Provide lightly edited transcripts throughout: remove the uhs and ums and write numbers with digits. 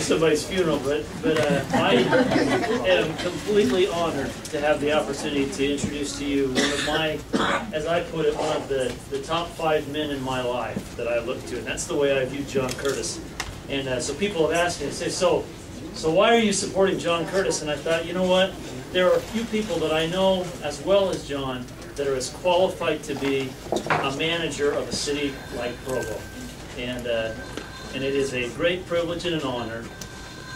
somebody's funeral, but I am completely honored to have the opportunity to introduce to you one of my, as I put it, one of the top 5 men in my life that I look to, and that's the way I view John Curtis. And so people have asked me, they say, so why are you supporting John Curtis? And I thought, you know what? There are a few people that I know as well as John that are as qualified to be a manager of a city like Provo. And it is a great privilege and an honor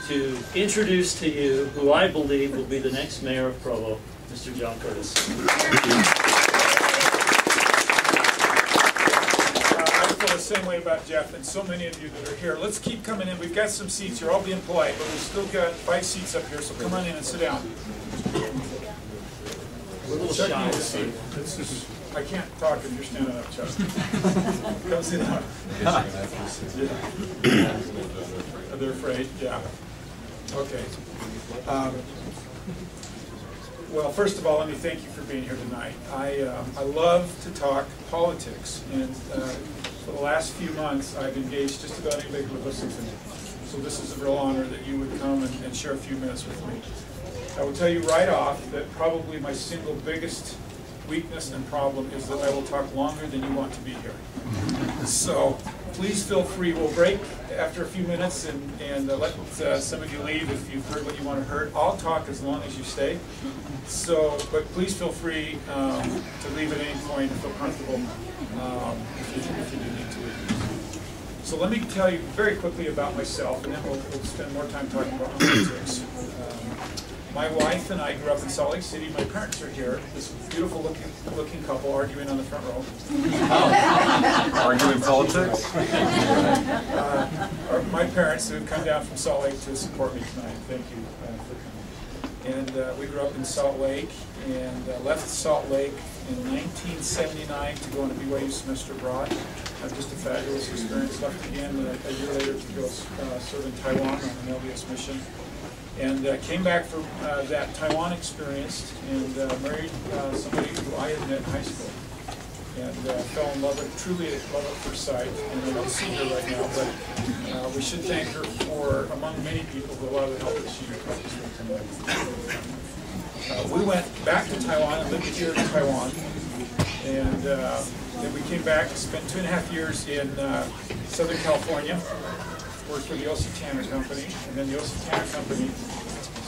to introduce to you who I believe will be the next mayor of Provo, Mr. John Curtis. I feel the same way about Jeff and so many of you that are here. Let's keep coming in. We've got some seats here. I'll be polite, but we've still got 5 seats up here, so come on in and sit down. We're a little shy. This is, I can't talk if you're standing up, Chuck. Come sit down. They're afraid? Yeah. Okay. Well, first of all, let me thank you for being here tonight. I love to talk politics, and for the last few months, I've engaged just about anybody who would listen to me. So this is a real honor that you would come and share a few minutes with me. I will tell you right off that probably my single biggest weakness and problem is that I will talk longer than you want to be here. So please feel free. We'll break after a few minutes and let some of you leave if you've heard what you want to hear. I'll talk as long as you stay. So, but please feel free to leave at any point and feel comfortable if you do need to leave. So let me tell you very quickly about myself, and then we'll spend more time talking about politics. My wife and I grew up in Salt Lake City. My parents are here. This beautiful looking couple arguing on the front row. Arguing politics? My parents have come down from Salt Lake to support me tonight. Thank you for coming. And we grew up in Salt Lake and left Salt Lake in 1979 to go on a BYU semester abroad. Just a fabulous experience. Left again a year later to go serve in Taiwan on an LDS mission. And came back from that Taiwan experience and married somebody who I had met in high school. And fell in love with, truly love at first sight. And I don't see her right now, but we should thank her for, among many people, for a lot of the help that she accomplished tonight. We went back to Taiwan and lived here in Taiwan. And then we came back, spent 2.5 years in Southern California. Worked for the O.C. Tanner Company, and then the O.C. Tanner Company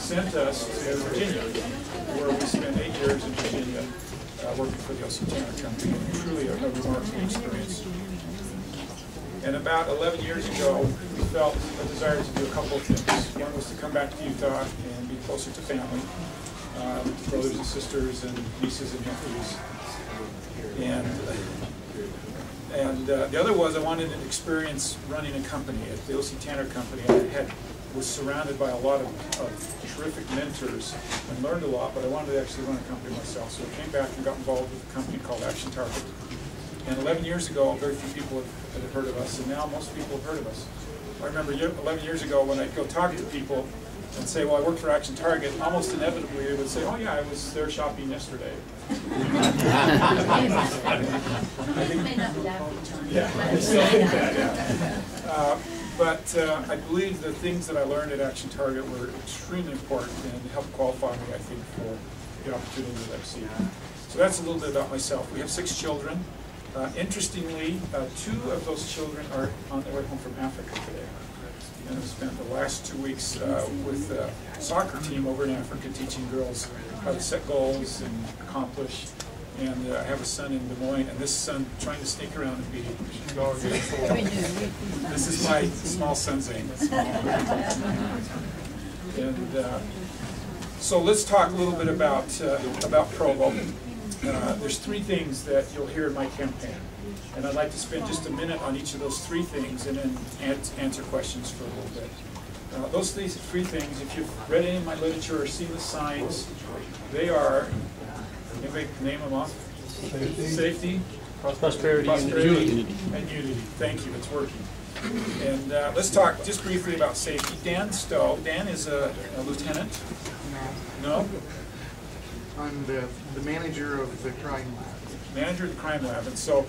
sent us to Virginia, where we spent 8 years in Virginia working for the O.C. Tanner Company. Truly a remarkable experience. And about 11 years ago, we felt a desire to do a couple of things. One was to come back to Utah and be closer to family, brothers and sisters and nieces and nephews. And the other was I wanted an experience running a company at the O.C. Tanner Company. I was surrounded by a lot of terrific mentors and learned a lot, but I wanted to actually run a company myself. So I came back and got involved with a company called Action Target. And 11 years ago, very few people had heard of us, and now most people have heard of us. I remember 11 years ago when I'd go talk to people and say, well, I work for Action Target, almost inevitably they would say, oh yeah, I was there shopping yesterday. But I believe the things that I learned at Action Target were extremely important and helped qualify me, I think, for the opportunity that I've seen. So that's a little bit about myself. We have 6 children. Interestingly, 2 of those children are on their way home from Africa today. And I've spent the last 2 weeks with a soccer team over in Africa teaching girls how to set goals and accomplish. And I have a son in Des Moines, and this son trying to sneak around and beat. This is my small son, Zane. And so let's talk a little bit about Provo. There's 3 things that you'll hear in my campaign. And I'd like to spend just a minute on each of those 3 things and then answer questions for a little bit. Those 3 things, if you've read any of my literature or seen the signs, they are, anybody name them off? Safety, prosperity and unity. And unity. Thank you, it's working. And let's talk just briefly about safety. Dan Stowe. Dan is a lieutenant. No? I'm the manager of the crime lab. Manager of the crime lab. And so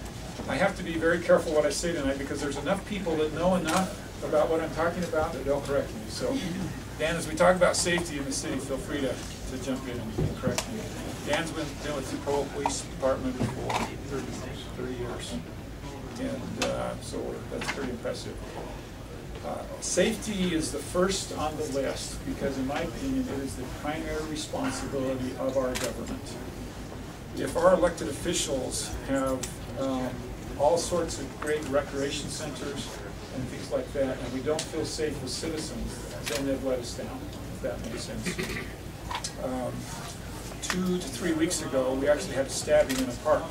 I have to be very careful what I say tonight because there's enough people that know enough about what I'm talking about, they'll correct me. So, Dan, as we talk about safety in the city, feel free to jump in and correct me. Dan's been with the Provo Police Department for 30 years, and so that's pretty impressive. Safety is the first on the list because, in my opinion, it is the primary responsibility of our government. If our elected officials have all sorts of great recreation centers and things like that, and we don't feel safe with citizens, then they've let us down, if that makes sense. 2 to 3 weeks ago, we actually had a stabbing in a park.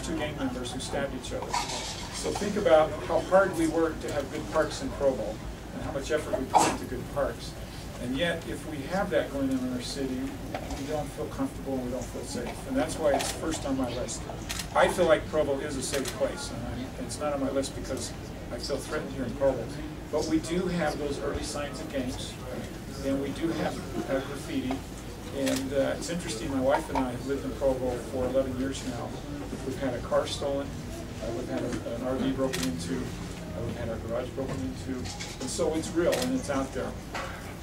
2 gang members who stabbed each other. So think about how hard we work to have good parks in Provo and how much effort we put into good parks. And yet, if we have that going on in our city, we don't feel comfortable and we don't feel safe. And that's why it's first on my list. I feel like Provo is a safe place, and it's not on my list because I feel threatened here in Provo. But we do have those early signs of gangs, and we do have graffiti. And it's interesting, my wife and I have lived in Provo for 11 years now. We've had a car stolen, we've had an RV broken into, we've had our garage broken into, and so it's real and it's out there.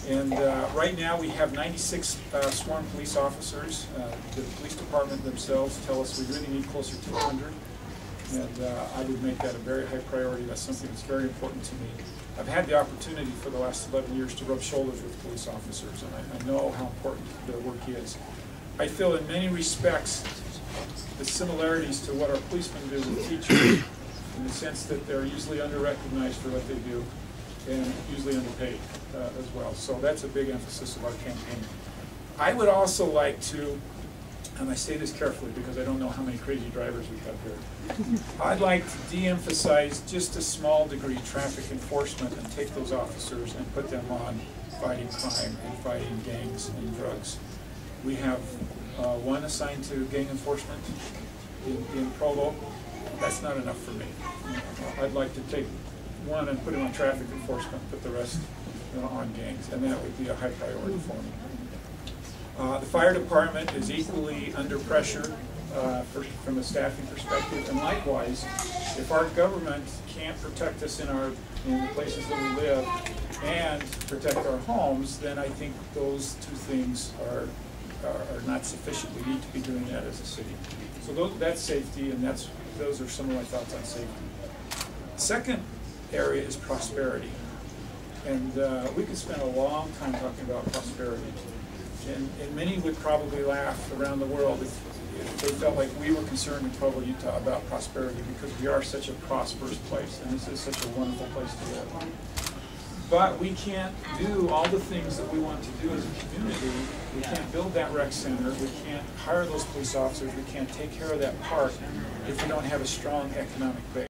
And right now we have 96 sworn police officers. The police department themselves tell us we really need closer to 100. And I would make that a very high priority. That's something that's very important to me. I've had the opportunity for the last 11 years to rub shoulders with police officers, and I know how important their work is. I feel in many respects the similarities to what our policemen do with teachers, in the sense that they're usually under-recognized for what they do and usually underpaid as well. So that's a big emphasis of our campaign. I would also like to, and I say this carefully because I don't know how many crazy drivers we have here, I'd like to de-emphasize just a small degree traffic enforcement and take those officers and put them on fighting crime and fighting gangs and drugs. We have one assigned to gang enforcement in Provo. That's not enough for me. I'd like to take one and put him on traffic enforcement, put the rest on gangs, and that would be a high priority for me. The fire department is equally under pressure from a staffing perspective, and likewise, if our government can't protect us in the places that we live and protect our homes, then I think those two things are not sufficient. We need to be doing that as a city. So that's safety, and those are some of my thoughts on safety. Second area is prosperity, and we could spend a long time talking about prosperity. And many would probably laugh around the world if they felt like we were concerned in Provo, Utah about prosperity, because we are such a prosperous place and this is such a wonderful place to live. But we can't do all the things that we want to do as a community. We can't build that rec center, we can't hire those police officers, we can't take care of that park if we don't have a strong economic base.